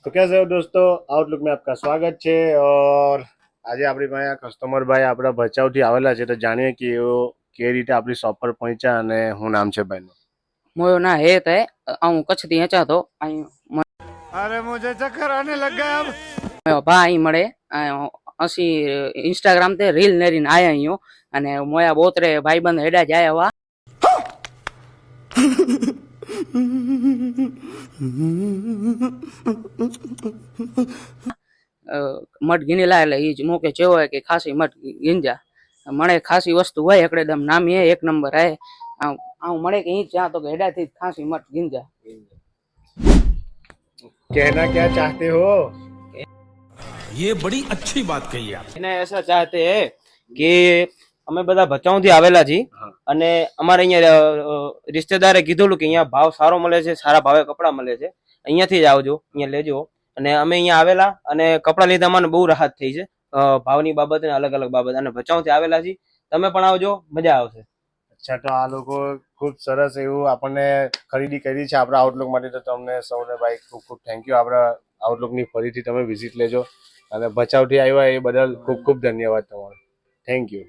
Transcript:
तो कैसे हो दोस्तों, आउटलुक में आपका स्वागत है। और आज अपनी पासे कस्टमर भाई अपना भचाऊ थी आवेला છે, તો જાણીએ કે એઓ કેવી રીતે આપણી શોપ પર પહોંચ્યા અને શું નામ છે ભાઈનું। मोयो ना है तय आऊं कच्छ थी अचा तो आई अरे मुझे चक्कर आने लग गया अब। मोयो भाई मळे असी इंस्टाग्राम ते रील नेरीन आया अहियो अने मोया बोतरे भाईबंध हेडा जाया वा मठ गिनेला એટલે ઈ જ મોકે જેવો હે કે ખાસી મઠ ગિંજા मणे खासी वस्तु હોય એકડેદમ નામી હે एक नंबर है आऊं मळे के ઈ चा तो हेडा थी खासी मठ गिंजा। कहना क्या चाहते हो? ये बड़ी अच्छी बात कही आप। એને ऐसा चाहते हैं કે અમે બધા ભચાઉથી આવેલા છીએ અને અમારે અહીંયા રિશ્તેદારે કીધેલું કે અહીંયા ભાવ સારો મળે છે, સારા ભાવે કપડાં મળે છે, અહીંયાથી જ આવજો, અહીંયા લેજો। અને અમે અહીંયા આવેલા અને કપડાં લીધા મને બહુ રાહત થઈ છે ભાવની બાબત અને અલગ અલગ બાબત। અને ભચાઉથી આવેલા છીએ, તમે પણ આવજો, મજા આવશે। અચ્છા, તો આ લોકો ખૂબ સરસ એવું આપણને ખરીદી કરી છે આપણા આઉટલુક માટે, તો તમને સૌને ભાઈ ખૂબ ખૂબ થેન્ક યુ। આપણા આઉટલુકની ફરીથી તમે વિઝિટ લેજો અને ભચાઉથી આવ્યા એ બદલ ખૂબ ખૂબ ધન્યવાદ તમારો। Thank you.